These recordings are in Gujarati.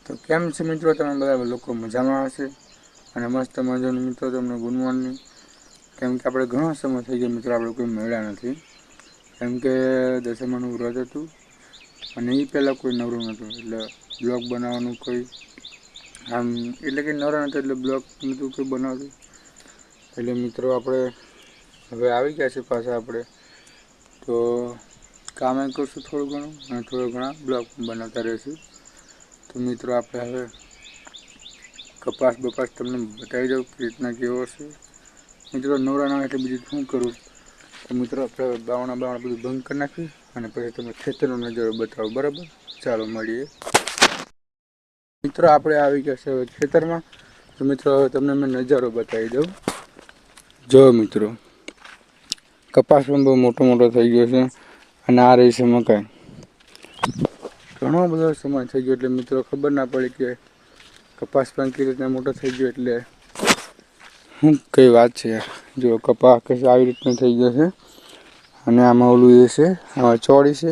તો કેમ છે મિત્રો, તમે બધા લોકો મજામાં હશે અને મસ્ત મજાનું મિત્રો. તમને ગુડ મોર્નિંગ. કેમ કે આપણે ઘણો સમય થઈ ગયો મિત્રો, આપણે કોઈ મળ્યા નથી. કેમ કે દશમાનું વ્રત હતું અને એ પહેલાં કોઈ નવરું નહોતું, એટલે બ્લોગ બનાવવાનું કોઈ આમ એટલે કે નવરા નહોતું, એટલે બ્લોગ નહોતું કોઈ બનાવતું. એટલે મિત્રો આપણે હવે આવી ગયા છે પાછા આપણે, તો કામે કરશું થોડું ઘણું અને થોડા ઘણા બ્લોગ બનાવતા રહીશું. તો મિત્રો આપણે હવે કપાસ બપાસ તમને બતાવી દઉં કે રીતના કેવો છે. મિત્રો નવરા ના એટલે બીજું શું કરું, તો મિત્રો આપણે બાવણા બધું બંધ કરી નાખી અને પછી તમને ખેતરનો નજારો બતાવો. બરાબર, ચાલો મળીએ. મિત્રો આપણે આવી ગયા છે હવે ખેતરમાં. તો મિત્રો હવે તમને મેં નજારો બતાવી દઉં. જો મિત્રો, કપાસ પણ બહુ મોટો થઈ ગયો છે અને આ રહી છે મકાઈ. ઘણો બધો સમય થઈ ગયો એટલે મિત્રો ખબર ના પડી કે કપાસ પણ કેવી રીતના મોટો થઈ ગયો. એટલે શું કઈ વાત છે યાર. જો કપાસ આવી રીતના થઈ ગયો છે અને આમાં ઓલું એ છે, આમાં ચોળી છે,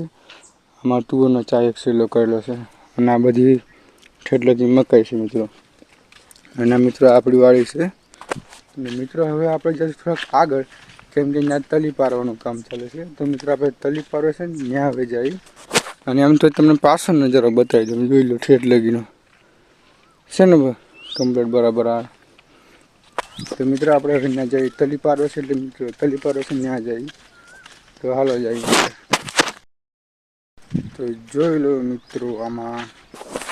આમાં તુવેરનો ચા એક સેલો કરેલો છે અને આ બધી ઠેટલેથી મકાઈ છે મિત્રો. અને મિત્રો આપણી વાડી છે. અને મિત્રો હવે આપણે જઈશું થોડાક આગળ, કેમ કે ત્યાં તલી પારવાનું કામ ચાલે છે. તો મિત્રો આપણે તલી પારવે છે ને ત્યાં હવે જઈ અને એમ તો તમને પાછળ નજારો બતાવી દઉં. જોઈ લો ઠેઠ લગીનો છે ને કમ્પ્લીટ બરાબર. આ તો મિત્રો આપણે હવે ત્યાં જઈએ. તલી પારવે છે એટલે મિત્રો તલી પારવે છે ત્યાં જઈ. તો હાલો જઈએ. તો જોઈ લો મિત્રો, આમાં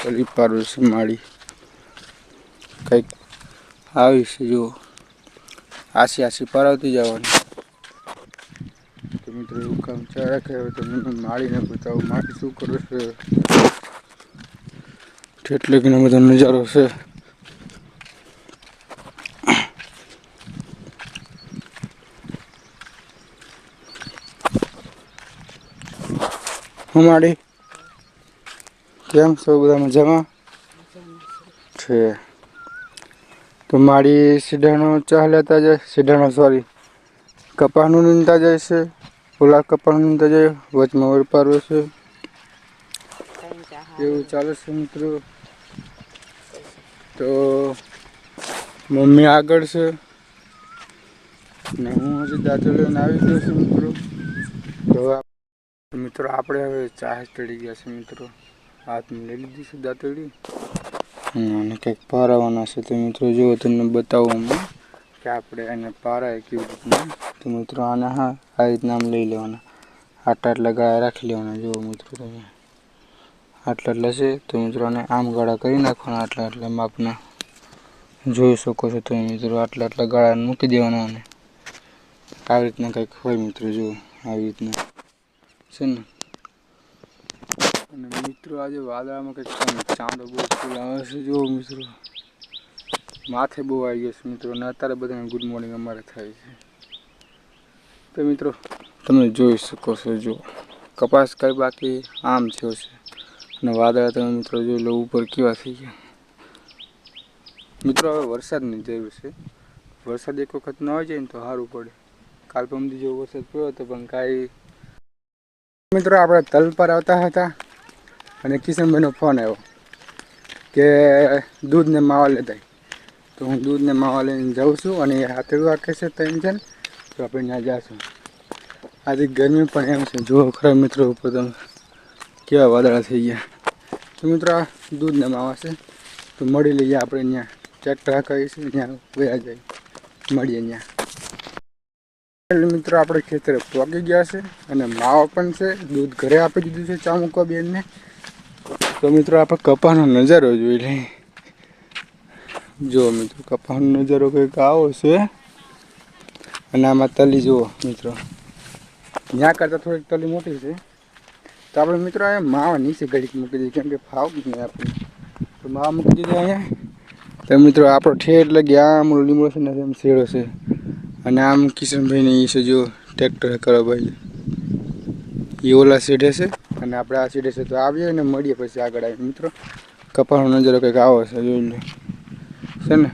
તલી પારવે છે માળી કંઈક આવી છે. જો આસી પરાવતી જવાની. તો મિત્રો એવું કામ ચાલે કે હવે તમને માળીને બતાવું માળી શું કરે છે. ઠેઠ લગીનો બધો નજારો છે. હું માળી, કેમ છો બધા મજામાં છે? તો માળી સીધાનો ચા લેતા જાય, સીધાનો સોરી કપાસનું નીંદતા જાય છે. ઓલા કપાસનું નીંદતા જાય, વચમાં વળ પારવે છે. એવું ચાલે છે મિત્રો. તો મમ્મી આગળ છે ને હું હજી દાંતો લઈને આવી ગયો છું મિત્રો. તો મિત્રો આપણે હવે ચા ચડી ગયા છે મિત્રો. હાથમાં લઈ લીધી છે દાંતડી અને કંઈક પારવાના છે. તો મિત્રો જો તમને બતાવું અમે કે આપણે એને પારાય કેવી રીતના. તો મિત્રો આને આ રીતના આમ લઈ લેવાના, આટલા ગાળા રાખી લેવાના. જુઓ મિત્રો તમે આટલા છે. તો મિત્રો આને આમ ગાળા કરી નાખવાના, આટલા માપના. જોઈ શકો છો તમે મિત્રો, આટલા ગાળા મૂકી દેવાના. અને આવી રીતના કંઈક હોય મિત્રો. જુઓ આવી રીતના છે ને. અને મિત્રો આજે વાદળામાં કંઈક ચાંદો બહુ ફૂલ આવે છે. જુઓ મિત્રો, માથે બહુ આવી ગયો છે મિત્રો. અને અત્યારે બધાને ગુડ મોર્નિંગ અમારે થાય છે. તો મિત્રો તમે જોઈ શકો છો, જો કપાસ કઈ બાકી આમ થયો છે અને વાદળા તમે મિત્રો જોઈ લો ઉપર કેવા થઈ ગયા. મિત્રો હવે વરસાદની જરૂર છે. વરસાદ એક વખત ન આવી જાય ને તો સારું પડે. કાલ પમદી જેવો વરસાદ પડ્યો હતો પણ કાંઈ. મિત્રો આપણે તલ પર આવતા હતા અને કિશનભાઈનો ફોન આવ્યો કે દૂધને માવા લેતા. તો હું દૂધને માવા લઈને જાઉં છું અને એ હાથેડું રાખે છે ટેન્શન. તો આપણે ત્યાં જઈશું. આજે ગરમી પણ એમ છે. જુઓ ખરા મિત્રો ઉપર તમે કેવા વાદળા થઈ ગયા. તો મિત્રો આ દૂધને માવા છે. તો મળી લઈએ આપણે ત્યાં ટ્રેક્ટર હાંકાવીશું, ત્યાં વયા જાય મળીએ ત્યાં. મિત્રો આપણે ખેતરે પહોંચી ગયા છે અને માવા પણ છે. દૂધ ઘરે આપી દીધું છે ચામુકા બેનને. તો મિત્રો આપણે કપાસનો નજારો જોઈ લઈએ. જુઓ મિત્રો કપાસનો નજારો કંઈક આવો છે. અને આમાં તલી જુઓ મિત્રો, ત્યાં કરતાં થોડીક તલી મોટી છે. તો આપણે મિત્રો અહીંયા માવા નીચે ઘડીક મૂકી દઈએ, કેમ કે ફાવ નહીં આપણે. તો માવા મૂકી દીધું અહીંયા. તો મિત્રો આપણો ઠેઠ લગી આમ લીમડો છે ને એમ શેડો છે. અને આમ કિશનભાઈને એ છે જો ટ્રેક્ટર કરો ભાઈ, એ ઓલા સીડે છે અને આપણે આ સીડે છે. તો આવીએ ને મળીએ પછી આગળ આવીએ મિત્રો. કપાસનો નજારો કંઈક આવો છે, જોઈ લો છે ને.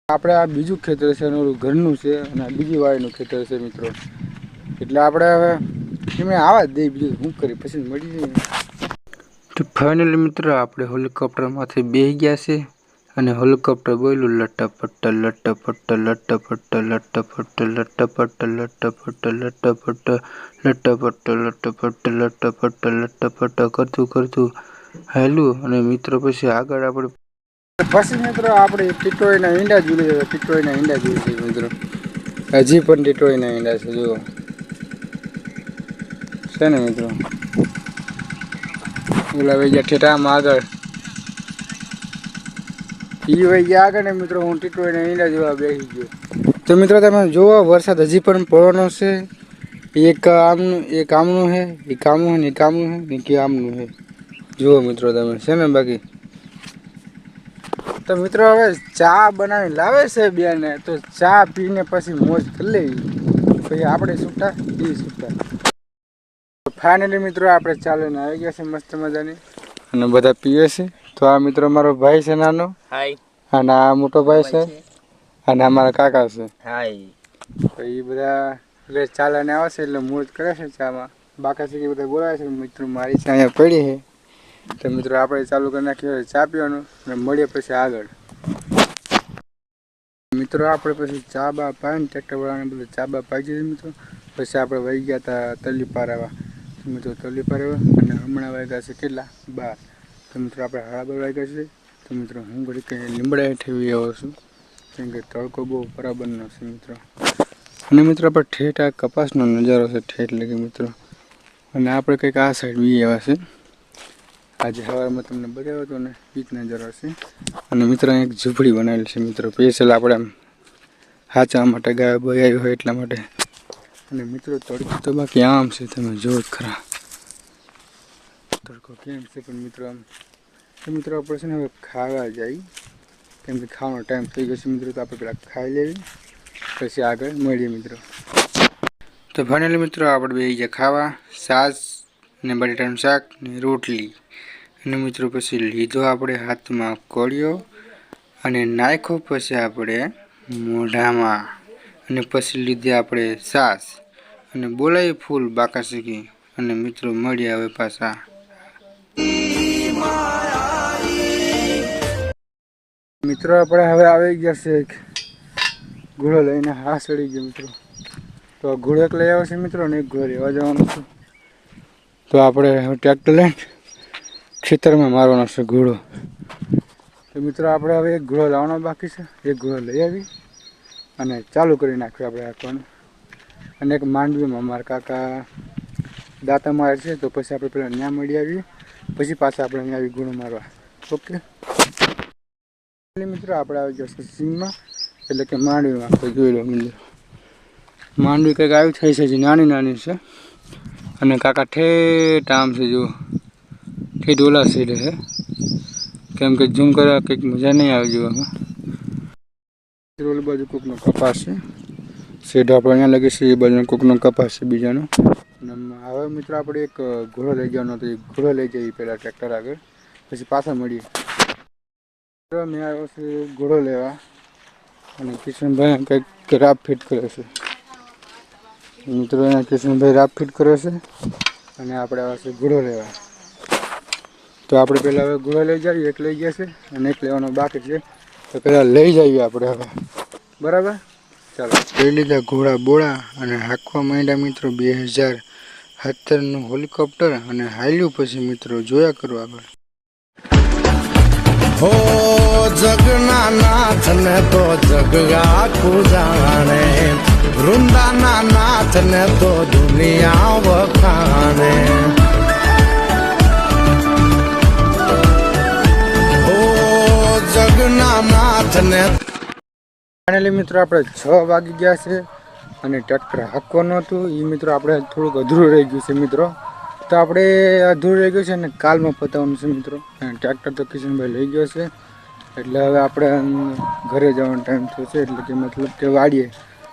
આપણે આ બીજું ખેતર છે અને ઓલું ઘરનું છે અને આ બીજી વાડીનું ખેતર છે મિત્રો. એટલે આપણે હવે એમ આવા જ દઈએ, બીજું શું કરીએ, પછી મળી જઈએ. તો ફાઇનલી મિત્રો આપણે હેલિકોપ્ટરમાંથી બેસી ગયા છે અને હેલિકોપ્ટર બોલ્યું લટપટ લટપટ લટપટ લટપટ લટપટ લટપટ લટપટ લટપટ લટપટ લટપટ લટપટ કરતું હાલ્યું અને મિત્રો પછી આગળ આપણે મિત્રો આપણે ટીટોળીના ઈંડા જોઈએ ટીટોળીના ઈંડા જોઈએ મિત્રો હજી પણ ટીટોળીના ઈંડા છે જુઓ છે ને મિત્રો ઓલા વહી ગયા ઠેઠામાં આગળ ઈ વહી ગયા આગળ ને મિત્રો હું ટીટોળીના ઈંડા જોવા બેસી ગયો તો મિત્રો તમે જુઓ વરસાદ હજી પણ પડવાનો છે એક આમનું એક આમનું છે એક આમનું છે ને એક આમનું છે ને કે આમનું છે જુઓ મિત્રો તમે છે ને બાકી તો મિત્રો હવે ચા બનાવી લાવે છે બેને તો ચા પીને પછી મોજ કરી લેવી પછી આપણે છૂટા એ છૂટા ફાઇનલી મિત્રો આપણે ચાલીને આવી ગયા છે મસ્ત મજાની અને બધા પીએ છે તો આ મિત્રો મારો ભાઈ છે નાનો હાય અને આ મોટો ભાઈ છે અને અમારા કાકા છે હાય તો એ બધા એટલે ચાલીને આવે છે એટલે મોજ કરે છે ચામાં બાકા છે કે બધા બોલાવે છે મિત્રો મારી ચા અહીંયા પડી છે તો મિત્રો આપણે ચાલુ કરી નાખીએ ચા પીવાનું અને મળીએ પછી આગળ મિત્રો આપણે પછી ચા બા પાઈને ટ્રેક્ટર વાળાને બધું ચા બા પાઈ દીધી મિત્રો પછી આપણે વહી ગયા હતા તલી પારાવા મિત્રો તલી પારાવા અને હમણાં વાગ્યા છે કેટલા 12 તો મિત્રો આપણે 12:30 વાગ્યા છે તો મિત્રો હું ઘડી કંઈ લીમડા હેઠવી આવ્યો છું કેમ કે તડકો બહુ બરાબરનો છે મિત્રો અને મિત્રો આપણે ઠેઠ આ કપાસનો નજારો છે ઠેઠ લગી મિત્રો અને આપણે કંઈક આ સાઈડ વી આવ્યા છે આજે સવારમાં તમને બતાવ્યો હતો ને એ જ નજારો છે અને મિત્રો એક ઝૂંપડી બનાવેલી છે મિત્રો સ્પેશિયલ આપણે આમ હાચવા માટે ગાય બોય આવી હોય એટલા માટે અને મિત્રો તડકો તો બાકી આમ છે તમે જોવો જ ખરા તડકો કેમ છે પણ મિત્રો આમ તો મિત્રો આપણે છે ને હવે ખાવા જાય કેમ કે ખાવાનો ટાઈમ થઈ ગયો છે મિત્રો તો આપણે પેલા ખાઈ લેવી પછી આગળ મળીએ મિત્રો તો ફાઇનલી મિત્રો આપણે બે ગયા ખાવા છાશ ને બટેટાનું શાક ને રોટલી અને મિત્રો પછી લીધો આપણે હાથમાં કોળિયો અને નાખ્યો પછી આપણે મોઢામાં અને પછી લીધી આપણે છાશ અને બોલાવી ફૂલ બાકા શીખી અને મિત્રો મળ્યા હવે પાછા મિત્રો આપણે હવે આવી ગયા છે ઘોડો લઈને હા ચડી ગયો મિત્રો તો ઘોડો એક લઈ આવ્યો છે મિત્રો અને એક ઘોડો લેવા જવાનું છે તો આપણે ટ્રેક્ટર લઈને ખેતરમાં મારવાનો છે ઘોડો તો મિત્રો આપણે હવે એક ઘોડો લાવવાનો બાકી છે એક ઘોડો લઈ આવી અને ચાલુ કરી નાખ્યું આપણે હાંકવાનું અને એક માંડવીમાં મારા કાકા દાંતા મારે છે તો પછી આપણે પેલા ત્યાં મળી આવીએ પછી પાછા આપણે અહીંયા આવી ઘોડો મારવા ઓકે મિત્રો આપણે આવી ગયા છે સિંગમાં એટલે કે માંડવીમાં આપણે જોઈ લો મિત્રો માંડવી કંઈક આવી થઈ છે જે નાની નાની છે અને કાકા ઠેઠ આમ છે જો ઠેઠ ઓલા સાઈડે છે કેમ કે ઝૂમ કરવા કંઈક મજા નહીં આવે જોવામાં ઓલી બાજુ કોકનો કપાસ છે શેઢ આપણે અહીંયા લાગે છે એ બાજુનો કોકનો કપાસ છે બીજાનો અને હવે મિત્રો આપણે એક ઘોડો લઈ જવાનો હતો એ ઘોડો લઈ જઈએ પહેલાં ટ્રેક્ટર આગળ પછી પાછા મળીએ મેં આવ્યો છે ઘોડો લેવા અને કિશનભાઈ કંઈક રાપ ફિટ કરે છે મિત્રો અહીંયા કિશનભાઈ રાપ ફિટ કરે છે અને આપણે આવ્યા છે ઘોડો લેવા તો આપણે પહેલાં હવે ઘોડો લઈ જઈએ એક લઈ ગયા છે અને એક લેવાનો બાકી છે તો પહેલાં લઈ જઈએ આપણે હવે બરાબર ચાલો લઈ લીધા ઘોડા બોળા અને હાંકવા માંડ્યા મિત્રો 2017નું હેલિકોપ્ટર અને હાલ્યું પછી મિત્રો જોયા કરો આગળ હો જગના નાથ ને તો જગ આખું જાણે વૃંદાના નાથ ને તો દુનિયા વખાણે હો જગના નાથ ને ફાઇનલી મિત્રો આપણે 6 વાગી ગયા છે અને ટ્રેક્ટર હાંકવાનું હતું એ મિત્રો આપણે થોડુંક અધૂરું રહી ગયું છે મિત્રો તો આપણે અધૂરું રહી ગયું છે અને કાલમાં પતાવવાનું છે મિત્રો અને ટ્રેક્ટર તો કિશનભાઈ લઈ ગયો છે એટલે હવે આપણે ઘરે જવાનો ટાઈમ થયો છે એટલે કે મતલબ કે વાડીએ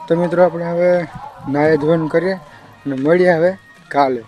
તો મિત્રો આપણે હવે નાહી ધોવાનું કરીએ અને મળીએ હવે કાલે